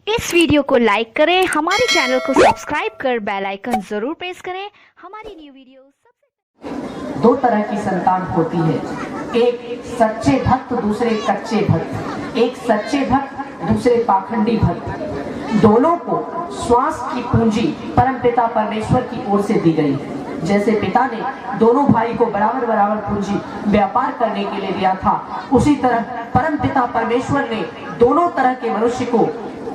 इस वीडियो को लाइक करें, हमारे चैनल को सब्सक्राइब कर बेल आइकन जरूर प्रेस करें। हमारी न्यू वीडियो सबसे दो तरह की संतान होती है, एक सच्चे भक्त, दूसरे कच्चे भक्त। एक सच्चे भक्त, दूसरे पाखंडी भक्त। दोनों को श्वास की पूंजी परमपिता परमेश्वर की ओर से दी गई है। जैसे पिता ने दोनों भाई को बराबर बराबर पूंजी व्यापार करने के लिए दिया था, उसी तरह परमपिता परमेश्वर ने दोनों तरह के मनुष्य को,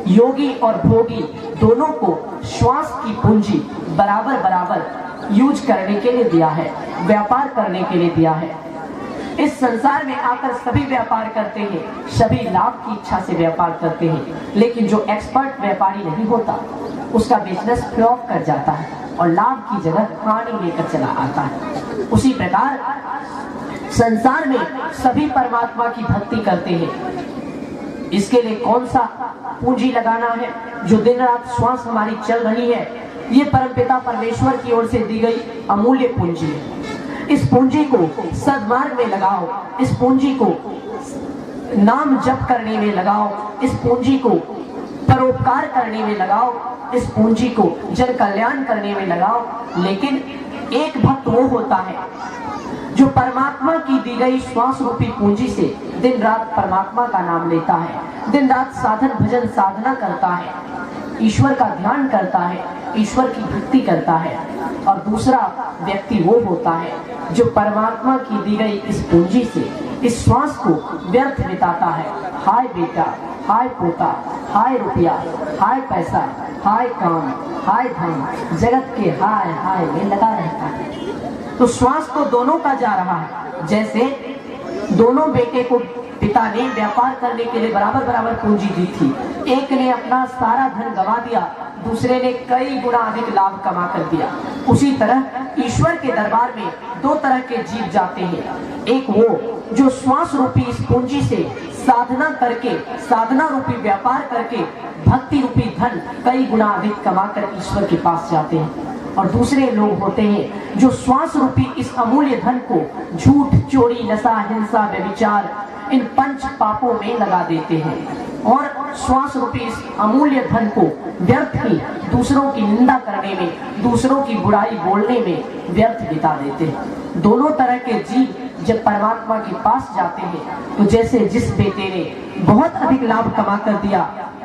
योगी और भोगी, दोनों को श्वास की पूंजी बराबर बराबर यूज करने के लिए दिया है, व्यापार करने के लिए दिया है। इस संसार में आकर सभी व्यापार करते हैं, सभी लाभ की इच्छा से व्यापार करते हैं, लेकिन जो एक्सपर्ट व्यापारी नहीं होता उसका बिजनेस फ्लॉप कर जाता है और लाभ की जगह हानि लेकर चला आता है। उसी प्रकार संसार में सभी परमात्मा की भक्ति करते हैं। इसके लिए कौन सा पूंजी लगाना है? जो दिन रात श्वास हमारी चल रही है, ये परमपिता परमेश्वर की ओर से दी गई अमूल्य पूंजी है। इस पूंजी को सद्मार्ग में लगाओ, इस पूंजी को नाम जप करने में लगाओ, इस पूंजी को परोपकार करने में लगाओ, इस पूंजी को जन कल्याण करने में लगाओ। लेकिन एक भक्त वो होता है जो परमात्मा की दी गई श्वास रूपी पूंजी से दिन रात परमात्मा का नाम लेता है, दिन रात साधन भजन साधना करता है, ईश्वर का ध्यान करता है, ईश्वर की भक्ति करता है। और दूसरा व्यक्ति वो होता है जो परमात्मा की दी गई इस पूंजी से इस श्वास को व्यर्थ बिताता है। हाय बेटा, हाय पोता, हाय रुपया, हाय पैसा, हाय काम, हाय धन, जगत के हाय हाय में लगा रहता है। तो श्वास तो दोनों का जा रहा है। जैसे दोनों बेटे को पिता ने व्यापार करने के लिए बराबर बराबर पूंजी दी थी, एक ने अपना सारा धन गंवा दिया, दूसरे ने कई गुना अधिक लाभ कमा कर दिया। उसी तरह ईश्वर के दरबार में दो तरह के जीव जाते हैं। एक वो जो श्वास रूपी इस पूंजी से साधना करके, साधना रूपी व्यापार करके भक्ति रूपी धन कई गुना अधिक कमाकर ईश्वर के पास जाते हैं। और दूसरे लोग होते हैं जो श्वास रूपी इस अमूल्य धन को झूठ, चोरी, नशा, हिंसा, व्यभिचार, इन पंच पापों में लगा देते हैं और श्वास रूपी इस अमूल्य धन को व्यर्थ ही दूसरों की निंदा करने में, दूसरों की बुराई बोलने में व्यर्थ बिता देते हैं। दोनों तरह के जीव जब परमात्मा के पास जाते हैं तो जैसे जिस बेटे ने बहुत अधिक लाभ कमा कर दिया,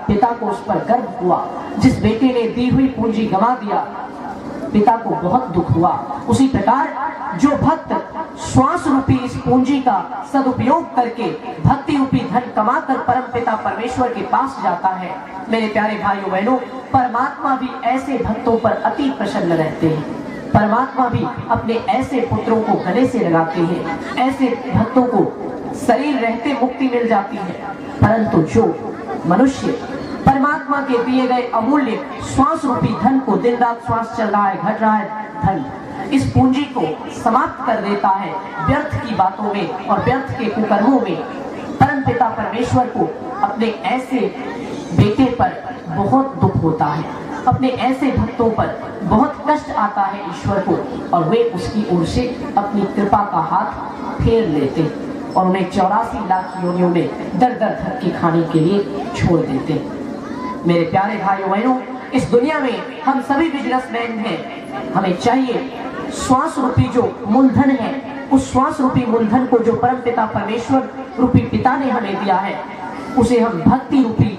पिता को उस पर गर्व हुआ, जिस बेटे ने दी हुई पूंजी गंवा दिया, पिता को बहुत दुख हुआ। उसी प्रकार जो भक्त श्वास रूपी इस पूंजी का सदुपयोग करके भक्ति रूपी धन कमाकर परम पिता परमेश्वर के पास जाता है, मेरे प्यारे भाइयों बहनों, परमात्मा भी ऐसे भक्तों पर अति प्रसन्न रहते हैं। परमात्मा भी अपने ऐसे पुत्रों को गले से लगाते हैं, ऐसे भक्तों को शरीर रहते मुक्ति मिल जाती है। परंतु जो मनुष्य परमात्मा के दिए गए अमूल्य श्वास रूपी धन को, दिन रात श्वास चल रहा है, घट रहा है धन, इस पूंजी को समाप्त कर देता है व्यर्थ की बातों में और व्यर्थ के कुकर्मों में, परमपिता परमेश्वर को अपने ऐसे बेटे पर बहुत दुख होता है, अपने ऐसे भक्तों पर बहुत कष्ट आता है ईश्वर को, और वे उसकी ओर से अपनी कृपा का हाथ फेर लेते और उन्हें 84 लाख योनियों में दर दर धक्के खाने के लिए छोड़ देते। मेरे प्यारे भाइयों बहनों, इस दुनिया में हम सभी बिजनेसमैन हैं। हमें चाहिए श्वास रूपी जो मूलधन है, उस श्वास रूपी मूलधन को जो परमपिता परमेश्वर रूपी पिता ने हमें दिया है, उसे हम भक्ति रूपी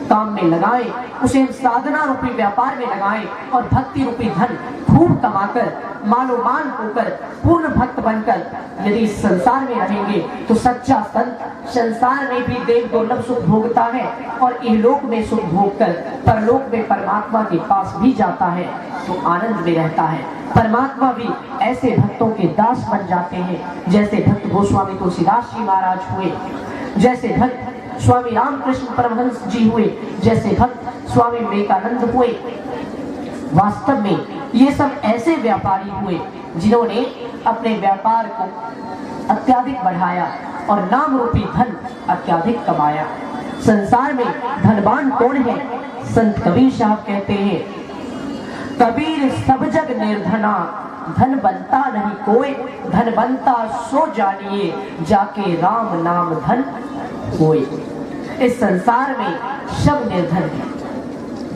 काम में लगाएं, उसे हम साधना रूपी व्यापार में लगाएं और भक्ति रूपी धन खूब कमाकर, मालोमान होकर, पूर्ण भक्त बनकर यदि इस संसार में रहेंगे तो सच्चा संत संसार में भी देव दुर्लभ सुख भोगता है और इहलोक में सुख भोगकर परलोक में परमात्मा के पास भी जाता है तो आनंद में रहता है। परमात्मा भी ऐसे भक्तों के दास बन जाते हैं, जैसे भक्त गोस्वामी तुलसीदास जी महाराज हुए, जैसे भक्त स्वामी रामकृष्ण परमहंस जी हुए, जैसे भक्त स्वामी विवेकानंद हुए। वास्तव में ये सब ऐसे व्यापारी हुए जिन्होंने अपने व्यापार को अत्यधिक बढ़ाया और नाम रूपी धन अत्यधिक कमाया। संसार में धनवान कौन है? संत कबीर साहब कहते हैं, कबीर सब जग निर्धना, धन बनता नहीं कोई, धन बनता सो जानिए, जाके राम नाम धन कोई। इस संसार में सब निर्धन है,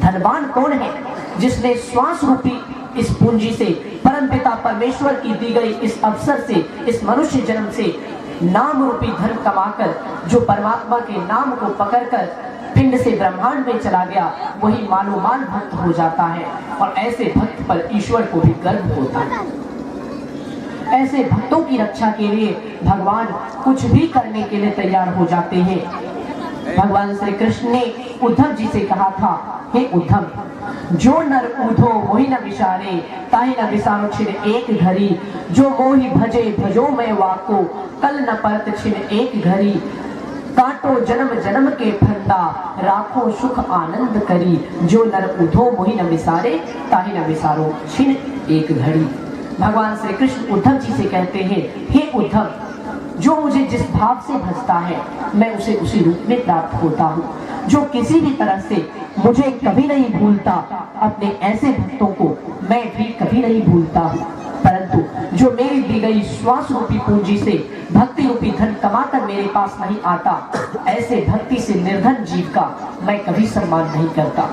धनवान कौन है? जिसने श्वास रूपी इस पूंजी से, परमपिता परमेश्वर की दी गई इस अवसर से, इस मनुष्य जन्म से नाम रूपी धन कमाकर, जो परमात्मा के नाम को पकड़कर पिंड से ब्रह्मांड में चला गया, वही मानोमान भक्त हो जाता है। और ऐसे भक्त पर ईश्वर को भी गर्व होता है। ऐसे भक्तों की रक्षा के लिए भगवान कुछ भी करने के लिए तैयार हो जाते हैं। भगवान श्री कृष्ण ने उद्धव जी से कहा था, हे उद्धव, जो नर ऊधो मोहि न विचारे, ताहि न विसारो छिन एक घड़ी, जो मोहि भजे भजो मैं वाको, कल न परत छिन एक घड़ी, काटो जन्म जन्म के फंदा, राखो सुख आनंद करी, जो नर ऊधो मोहि न विसारे, ताहि न विसारो छिन एक घड़ी। भगवान श्री कृष्ण उद्धव जी से कहते हैं, हे उद्धव, जो मुझे जिस भाव से भजता है मैं उसे उसी रूप में प्राप्त होता हूँ। जो किसी भी तरह से मुझे कभी नहीं भूलता, अपने ऐसे भक्तों को मैं भी कभी नहीं भूलता हूँ। परंतु जो मेरी दी गई श्वास रूपी पूंजी से भक्ति रूपी धन कमाकर मेरे पास नहीं आता, ऐसे भक्ति से निर्धन जीव का मैं कभी सम्मान नहीं करता।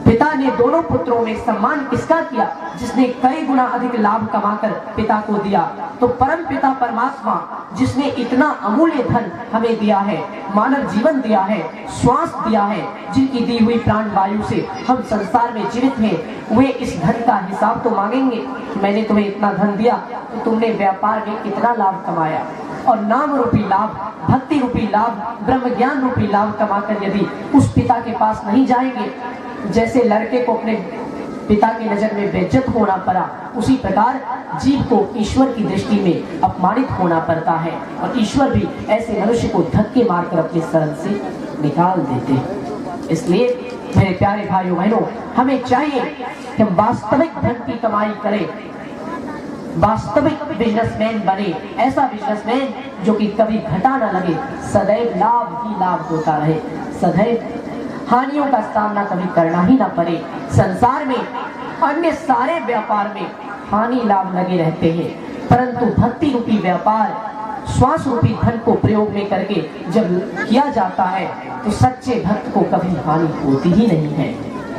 पिता ने दोनों पुत्रों में सम्मान किसका किया? जिसने कई गुना अधिक लाभ कमाकर पिता को दिया। तो परम पिता परमात्मा जिसने इतना अमूल्य धन हमें दिया है, मानव जीवन दिया है, श्वास दिया है, जिनकी दी हुई प्राण वायु से हम संसार में जीवित हैं, वे इस धन का हिसाब तो मांगेंगे। मैंने तुम्हें इतना धन दिया तो तुमने व्यापार में कितना लाभ कमाया। और नाम रूपी लाभ, भक्ति रूपी लाभ, ब्रह्म ज्ञान रूपी लाभ कमाकर यदि उस पिता के पास नहीं जाएंगे, जैसे लड़के को अपने पिता की नजर में बेइज्जत होना पड़ा, उसी प्रकार जीव को ईश्वर की दृष्टि में अपमानित होना पड़ता है। और ईश्वर भी ऐसे मनुष्य को धक्के मारकर अपने शरण से निकाल देते हैं। इसलिए मेरे प्यारे भाइयों बहनों, हमें चाहिए कि हम वास्तविक धन की कमाई करें, वास्तविक बिजनेसमैन बने। ऐसा बिजनेसमैन जो कि कभी घाटा न लगे, सदैव लाभ ही लाभ होता रहे, सदैव हानियों का सामना कभी करना ही ना पड़े। संसार में अन्य सारे व्यापार में हानि लाभ लगे रहते हैं, परंतु भक्ति रूपी व्यापार श्वास रूपी धन को प्रयोग में करके जब किया जाता है तो सच्चे भक्त को कभी हानि होती ही नहीं है,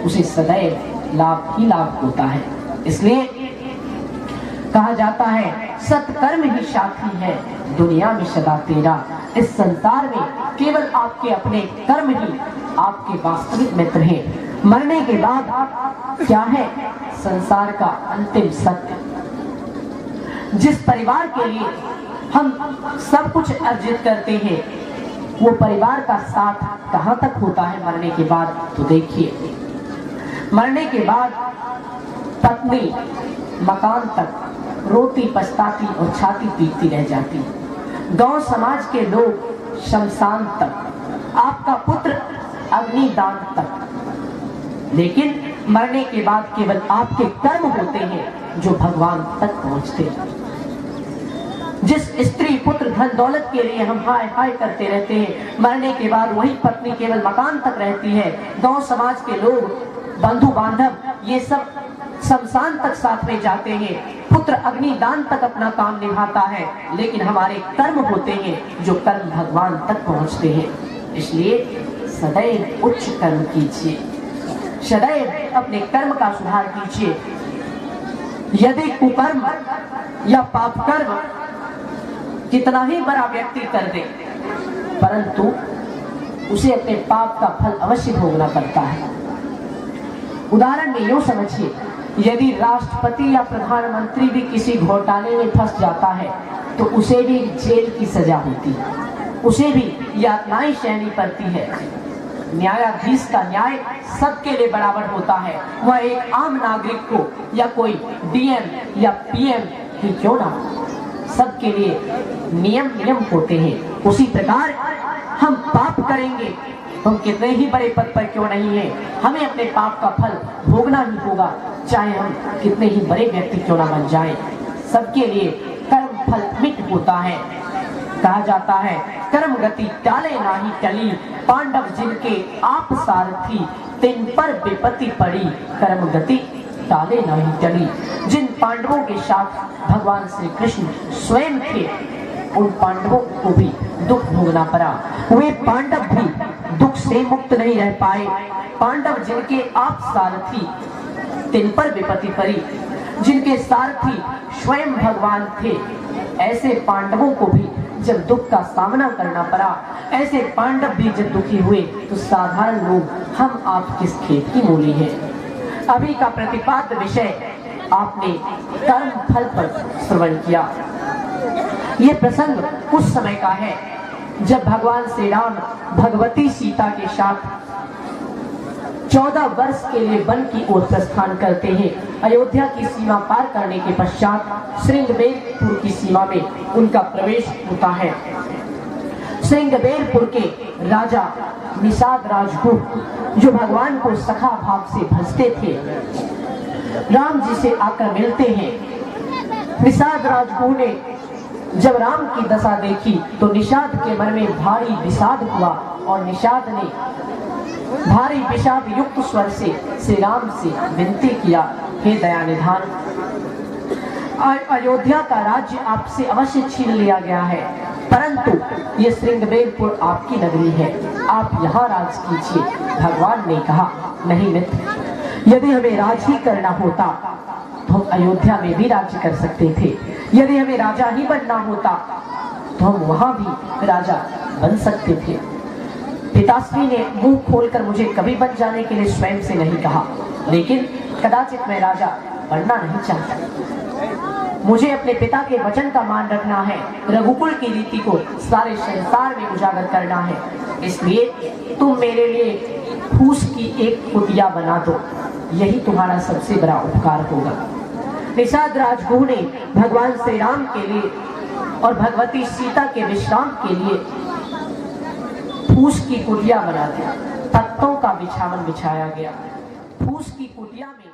उसे सदैव लाभ ही लाभ होता है। इसलिए कहा जाता है, सत्कर्म ही साथी है दुनिया में सदा तेरा। इस संसार में केवल आपके अपने कर्म ही आपके वास्तविक मित्र हैं। मरने के बाद क्या है संसार का अंतिम सत्य। जिस परिवार के लिए हम सब कुछ अर्जित करते हैं, वो परिवार का साथ कहाँ तक होता है मरने के बाद? तो देखिए, मरने के बाद पत्नी मकान तक रोती पछताती और छाती पीटती रह जाती, गांव समाज के लोग शमशान तक, आपका पुत्र अग्निदान तक। लेकिन मरने के बाद केवल आपके कर्म होते हैं जो भगवान तक पहुंचते हैं। जिस स्त्री पुत्र धन दौलत के लिए हम हाय हाय करते रहते हैं, मरने के बाद वही पत्नी केवल मकान तक रहती है। गांव समाज के लोग, बंधु बांधव, ये सब शमशान तक साथ में जाते हैं, पुत्र अग्निदान तक अपना काम निभाता है, लेकिन हमारे कर्म होते हैं जो कर्म भगवान तक पहुंचते हैं। इसलिए सदैव उच्च कर्म कीजिए, सदैव अपने कर्म का सुधार कीजिए। यदि कुकर्म या पाप कर्म कितना ही बड़ा व्यक्ति कर दे, परंतु उसे अपने पाप का फल अवश्य भोगना पड़ता है। उदाहरण में यूं समझिए, यदि राष्ट्रपति या प्रधानमंत्री भी किसी घोटाले में फंस जाता है तो उसे भी जेल की सजा होती है, उसे भी यातनाएं सहनी पड़ती है। न्यायाधीश का न्याय सबके लिए बराबर होता है, वह एक आम नागरिक को या कोई डीएम या पीएम ही क्यों ना, सबके लिए नियम होते हैं। उसी प्रकार हम पाप करेंगे, हम कितने ही बड़े पद पर क्यों नहीं है, हमें अपने पाप का फल भोगना ही होगा, चाहे हम कितने ही बड़े व्यक्ति क्यों ना बन जाएं। सबके लिए कर्म फल मिट होता है। कहा जाता है, कर्म गति टाले नाही टली, पांडव जिनके आप सारथी, तिन पर विपत्ति पड़ी, कर्म गति टाले नहीं टली। जिन पांडवों के साथ भगवान श्री कृष्ण स्वयं थे, उन पांडवों को भी दुख भोगना पड़ा, वे पांडव भी दुख से मुक्त नहीं रह पाए। पांडव जिनके आप सारथी, तिन पर विपत्ति पड़ी, जिनके सारथी स्वयं भगवान थे, ऐसे पांडवों को भी जब दुख का सामना करना पड़ा, ऐसे पांडव भी जब दुखी हुए, तो साधारण लोग हम आप किस खेत की मूली है। अभी का प्रतिपाद्य विषय आपने कर्म फल पर श्रवण किया। ये प्रसंग उस समय का है जब भगवान श्री राम भगवती सीता के साथ 14 वर्ष के लिए वन की ओर प्रस्थान करते हैं। अयोध्या की सीमा पार करने के पश्चात श्रृंगबेरपुर की सीमा में उनका प्रवेश होता है। श्रृंगबेरपुर के राजा निषाद राजगुह, जो भगवान को सखा भाव से भजते थे, राम जी से आकर मिलते हैं। निषाद राजगुह ने जब राम की दशा देखी तो निषाद के मन में भारी विषाद हुआ और निषाद ने भारी विषाद युक्त स्वर से श्री राम से विनती किया, हे दयानिधान, अयोध्या का राज्य आपसे अवश्य छीन लिया गया है, परंतु ये श्रृंगबेरपुर आपकी नगरी है, आप यहाँ राज कीजिए। भगवान ने कहा, नहीं मित्र, यदि हमें राज ही करना होता तो हम अयोध्या में भी राज्य कर सकते थे। यदि हमें राजा ही बनना होता तो हम वहां भी राजा बन सकते थे। पिताश्री ने मुंह खोलकर मुझे कभी बन जाने के लिए स्वयं से नहीं कहा, लेकिन कदाचित मैं राजा बनना नहीं चाहता। मुझे अपने पिता के वचन का मान रखना है, रघुकुल की रीति को सारे संसार में उजागर करना है। इसलिए तुम मेरे लिए फूस की एक कुटिया बना दो, यही तुम्हारा सबसे बड़ा उपकार होगा। निषाद राजगुह ने भगवान श्री राम के लिए और भगवती सीता के विश्राम के लिए फूस की कुटिया बना दी। पत्तों का बिछावन बिछाया गया। फूस की कुटिया में